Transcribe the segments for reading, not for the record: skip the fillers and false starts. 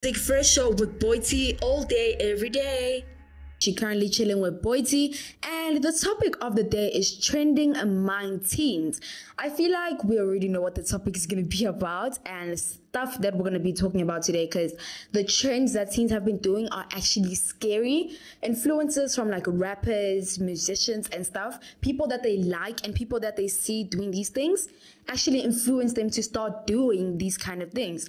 Boity Fresh Ep4 with Boity all day, every day. She currently chilling with Boity, and the topic of the day is trending among teens. I feel like we already know what the topic is going to be about and stuff that we're going to be talking about today, because the trends that teens have been doing are actually scary. Influences from like rappers, musicians and stuff, people that they like and people that they see doing these things actually influence them to start doing these kind of things.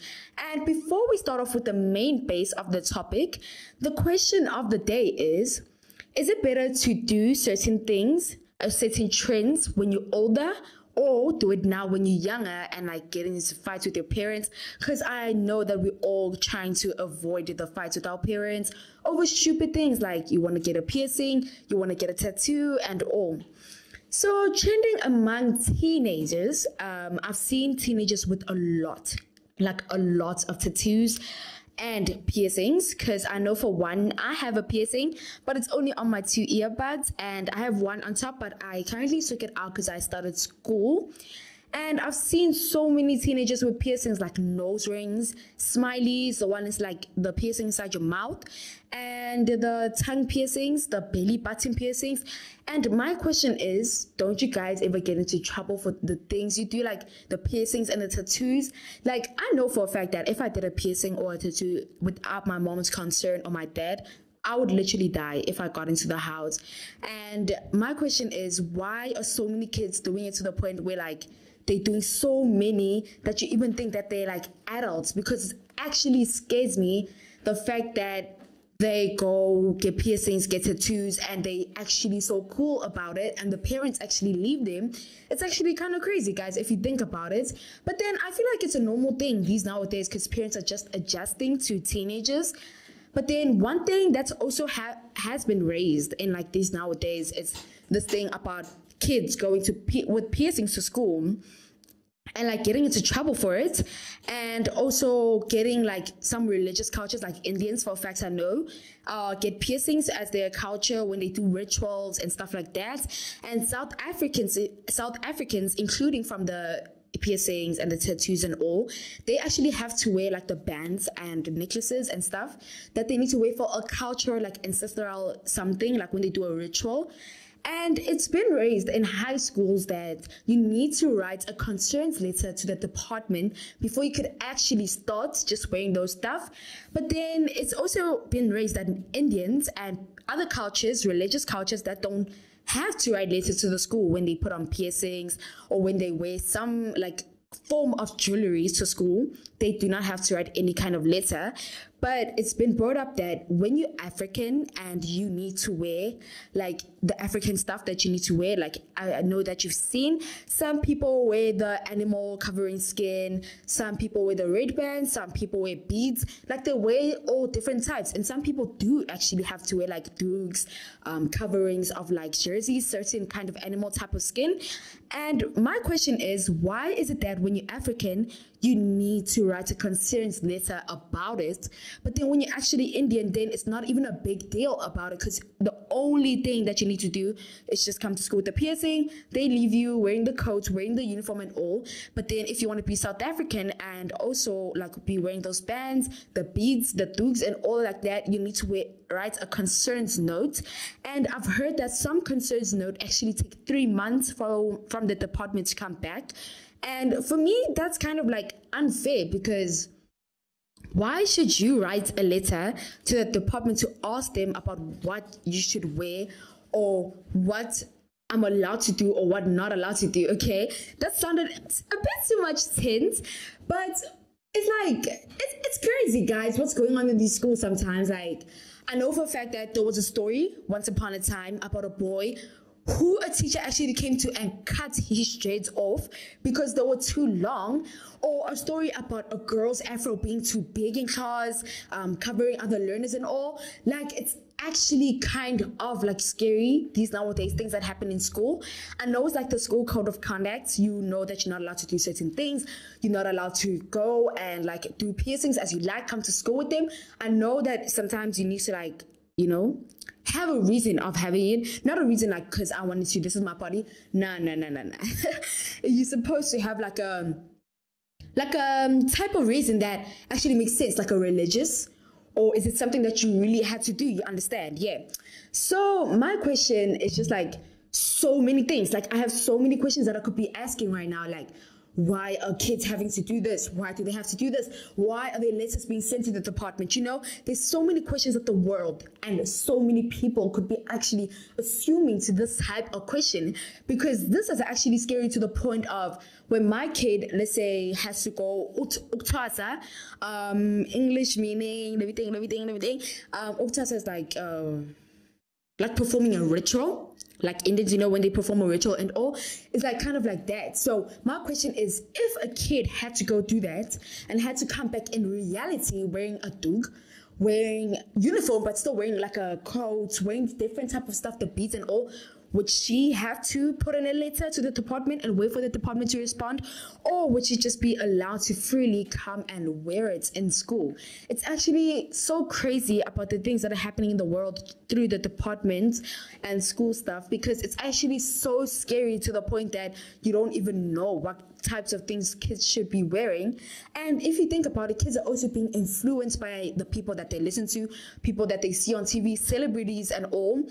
And before we start off with the main base of the topic, the question of the day is it better to do certain things or certain trends when you're older, or do it now when you're younger and like getting into fights with your parents? Because I know that we're all trying to avoid the fights with our parents over stupid things like you want to get a piercing, you want to get a tattoo and all. So trending among teenagers, I've seen teenagers with a lot of tattoos and piercings, because I know for one, I have a piercing, but it's only on my 2 earbuds, and I have one on top, but I currently took it out because I started school. And I've seen so many teenagers with piercings like nose rings, smileys, the one is like the piercing inside your mouth, and the tongue piercings, the belly button piercings. And my question is, don't you guys ever get into trouble for the things you do, like the piercings and the tattoos? Like, I know for a fact that if I did a piercing or a tattoo without my mom's consent or my dad, I would literally die if I got into the house. And my question is, why are so many kids doing it to the point where like they're doing so many that you even think that they're like adults? Because it actually scares me, the fact that they go get piercings, get tattoos, and they actually so cool about it, and the parents actually leave them. It's actually kind of crazy, guys, if you think about it. But then I feel like it's a normal thing these nowadays, because parents are just adjusting to teenagers. But then one thing that's also has been raised in like these nowadays is this thing about kids going to with piercings to school and like getting into trouble for it, and also getting like some religious cultures like Indians, for a fact I know, get piercings as their culture when they do rituals and stuff like that. And South Africans, including from the piercings and the tattoos and all, they actually have to wear like the bands and necklaces and stuff that they need to wear for a culture, like ancestral something, like when they do a ritual. And it's been raised in high schools that you need to write a concerns letter to the department before you could actually start just wearing those stuff. But then it's also been raised that Indians and other cultures, religious cultures, that don't have to write letters to the school when they put on piercings or when they wear some like form of jewelry to school. They do not have to write any kind of letter. But it's been brought up that when you're African and you need to wear like the African stuff that you need to wear, like I know that you've seen some people wear the animal covering skin, some people wear the red band, some people wear beads, like they wear all different types. And some people do actually have to wear like dugs, coverings of like jerseys, certain kind of animal type of skin. And my question is, why is it that when you're African, you need to write a concerns letter about it, but then when you're actually Indian, then it's not even a big deal about it, because the only thing that you need to do is just come to school with the piercing. They leave you wearing the coat, wearing the uniform and all. But then if you want to be South African and also like be wearing those bands, the beads, the dugs and all like that, you need to write a concerns note. And I've heard that some concerns note actually take 3 months from the department to come back. And for me, that's kind of like unfair, because why should you write a letter to the department to ask them about what you should wear or what I'm allowed to do or what not allowed to do? Okay, that sounded a bit too much tense, but it's like, it's crazy, guys, what's going on in these schools sometimes. Like, I know for a fact that there was a story once upon a time about a boy who a teacher actually came to and cut his dreads off because they were too long, or a story about a girl's afro being too big in class, covering other learners and all. Like, it's actually kind of like scary, these nowadays things that happen in school. I know it's like the school code of conduct, you know that you're not allowed to do certain things, you're not allowed to go and like do piercings as you like, come to school with them. I know that sometimes you need to like, you know, have a reason of having it, not a reason like because I wanted to, this is my body. Nah. You're supposed to have like a like a type of reason that actually makes sense, like a religious, or is it something that you really had to do? You understand? Yeah. So my question is just like so many things. Like I have so many questions that I could be asking right now. Like, why are kids having to do this? Why do they have to do this? Why are their letters being sent to the department? You know, there's so many questions that the world and so many people could be actually assuming to this type of question, because this is actually scary to the point of when my kid, let's say, has to go uktasa, English meaning everything. Uktasa is like performing a ritual. Like Indians, you know, when they perform a ritual and all, it's like kind of like that. So my question is, if a kid had to go do that and had to come back in reality wearing a dug, wearing uniform, but still wearing like a coat, wearing different type of stuff, the beads and all, would she have to put in a letter to the department and wait for the department to respond? Or would she just be allowed to freely come and wear it in school? It's actually so crazy about the things that are happening in the world through the department and school stuff, because it's actually so scary to the point that you don't even know what types of things kids should be wearing. And if you think about it, kids are also being influenced by the people that they listen to, people that they see on TV, celebrities and all.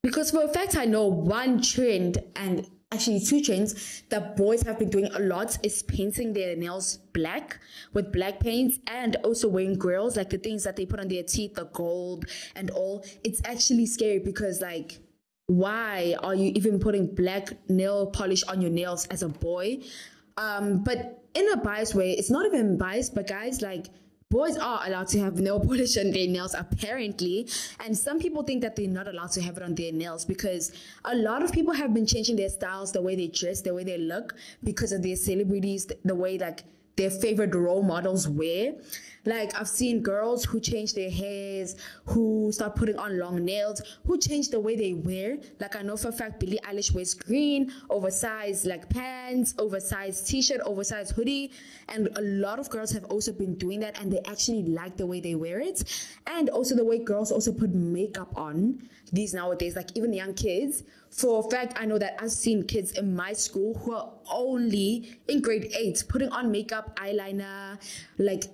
Because for a fact, I know one trend, and actually two trends that boys have been doing a lot, is painting their nails black with black paints, and also wearing grills, like the things that they put on their teeth, the gold and all. It's actually scary because, like, why are you even putting black nail polish on your nails as a boy? But in a biased way, it's not even biased, but guys, like, boys are allowed to have nail polish on their nails, apparently. And some people think that they're not allowed to have it on their nails because a lot of people have been changing their styles, the way they dress, the way they look, because of their celebrities, the way, like, their favorite role models wear. Like, I've seen girls who change their hairs, who start putting on long nails, who change the way they wear. Like, I know for a fact Billie Eilish wears green, oversized like pants, oversized t-shirt, oversized hoodie. And a lot of girls have also been doing that, and they actually like the way they wear it. And also the way girls also put makeup on these nowadays, like even young kids. For a fact, I know that I've seen kids in my school who are only in grade 8 putting on makeup, eyeliner, like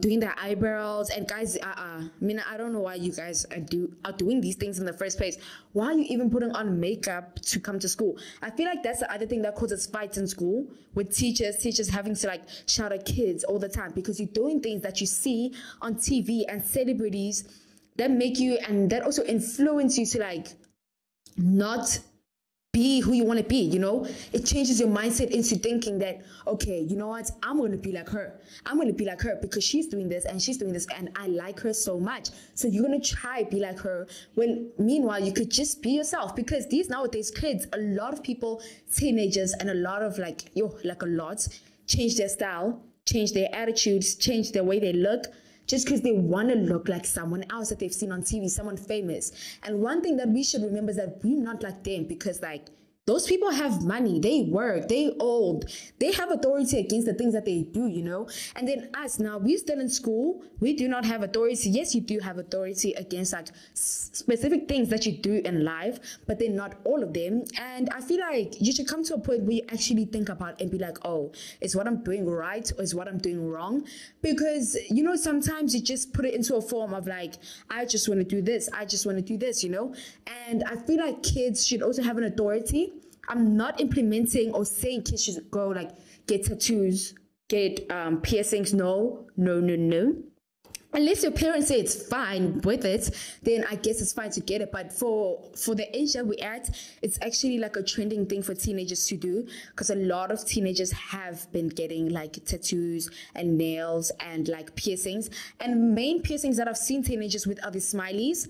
doing their eyebrows. And guys, I mean, I don't know why you guys are doing these things in the first place. Why are you even putting on makeup to come to school? I feel like that's the other thing that causes fights in school, with teachers having to like shout at kids all the time, because you're doing things that you see on TV and celebrities that make you, and that also influence you to like not be who you want to be, you know? It changes your mindset into thinking that, okay, you know what? I'm going to be like her. I'm going to be like her because she's doing this and she's doing this and I like her so much. So you're going to try be like her, when meanwhile you could just be yourself. Because these nowadays kids, a lot of people, teenagers, and a lot of change their style, change their attitudes, change the way they look, just because they want to look like someone else that they've seen on TV, someone famous. And one thing that we should remember is that we're not like them, because like those people have money, they work, they old, they have authority against the things that they do, you know? And then us, now we're still in school, we do not have authority. Yes, you do have authority against like specific things that you do in life, but then not all of them. And I feel like you should come to a point where you actually think about and be like, oh, is what I'm doing right or is what I'm doing wrong? Because, you know, sometimes you just put it into a form of like, I just want to do this, I just want to do this, you know? And I feel like kids should also have an authority. I'm not implementing or saying kids should go like get tattoos, get piercings. No. Unless your parents say it's fine with it, then I guess it's fine to get it. But for the age that we're at, it's actually like a trending thing for teenagers to do, because a lot of teenagers have been getting like tattoos and nails and like piercings. And main piercings that I've seen teenagers with are the smileys,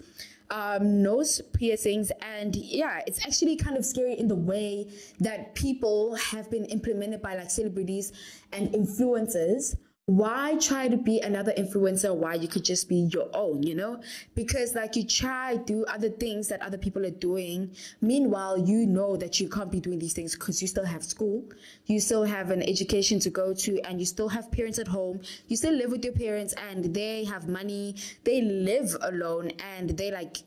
nose piercings. And yeah, it's actually kind of scary in the way that people have been implemented by like celebrities and influencers. Why try to be another influencer? Why you could just be your own, you know? Because like you try to do other things that other people are doing. Meanwhile, you know that you can't be doing these things because you still have school. You still have an education to go to, and you still have parents at home. You still live with your parents and they have money. They live alone and they like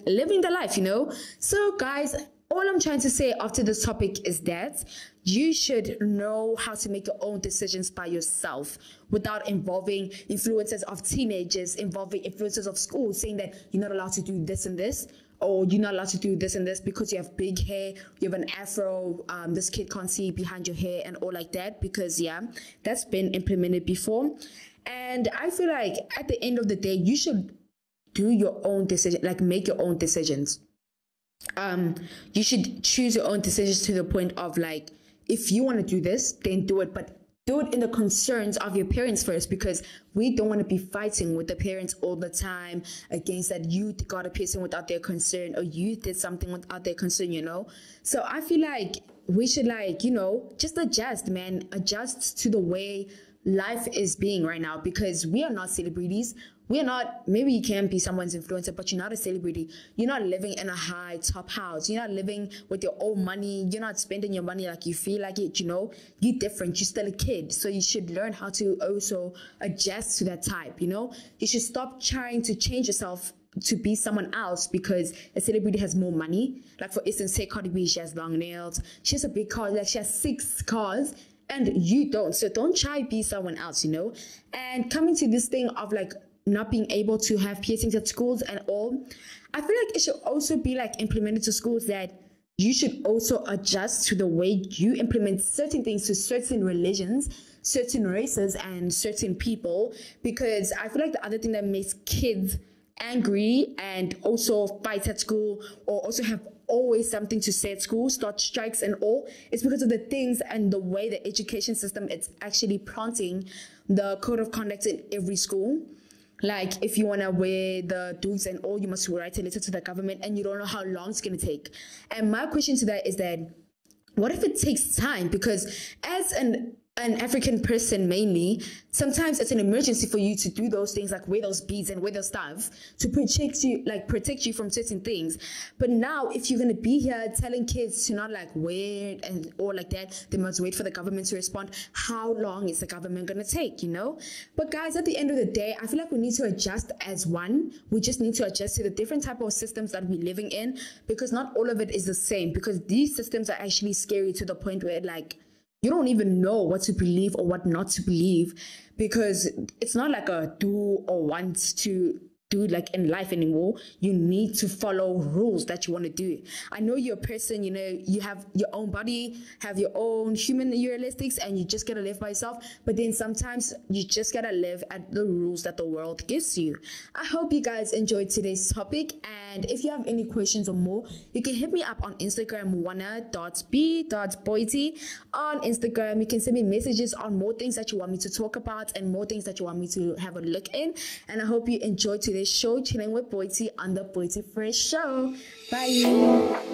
living the life, you know? So guys, all I'm trying to say after this topic is that you should know how to make your own decisions by yourself without involving influences of teenagers, involving influences of school, saying that you're not allowed to do this and this, or you're not allowed to do this and this because you have big hair, you have an afro, this kid can't see behind your hair and all like that, because yeah, that's been implemented before. And I feel like at the end of the day, you should do your own decision, like make your own decisions. You should choose your own decisions to the point of like, if you want to do this, then do it, but do it in the concerns of your parents first, because we don't want to be fighting with the parents all the time against that you got a piercing without their concern, or you did something without their concern, you know? So I feel like we should, like, you know, just adjust, man, adjust to the way life is being right now, because we are not celebrities. We're not, maybe you can be someone's influencer, but you're not a celebrity. You're not living in a high top house. You're not living with your own money. You're not spending your money like you feel like it, you know? You're different. You're still a kid. So you should learn how to also adjust to that type, you know? You should stop trying to change yourself to be someone else because a celebrity has more money. Like, for instance, say Cardi B, she has long nails. She has a big car, like she has 6 cars. And you don't. So don't try be someone else, you know? And coming to this thing of like not being able to have piercings at schools and all, I feel like it should also be like implemented to schools that you should also adjust to the way you implement certain things to certain religions, certain races, and certain people. Because I feel like the other thing that makes kids angry and also fight at school, or also have always something to say at school, start strikes and all, it's because of the things and the way the education system is actually planting the code of conduct in every school. Like, if you want to wear the dudes and all, you must write a letter to the government, and you don't know how long it's going to take. And my question to that is that, what if it takes time? Because as an African person mainly, sometimes it's an emergency for you to do those things, like wear those beads and wear those stuff to protect you from certain things. But now, if you're going to be here telling kids to not like wear it and or like that, they must wait for the government to respond. How long is the government going to take, you know? But guys, at the end of the day, I feel like we need to adjust as one. We just need to adjust to the different type of systems that we're living in, because not all of it is the same, because these systems are actually scary to the point where like, you don't even know what to believe or what not to believe, because it's not like a do or want to do like in life anymore. You need to follow rules that you want to do. I know you're a person, you know, you have your own body, have your own human realistics, and you just gotta live by yourself. But then sometimes you just gotta live at the rules that the world gives you. I hope you guys enjoyed today's topic, and if you have any questions or more, you can hit me up on Instagram, wana.b.boity. On Instagram, you can send me messages on more things that you want me to talk about and more things that you want me to have a look in. And I hope you enjoyed today's show, chilling with Boity on the Boity Fresh Show. Bye.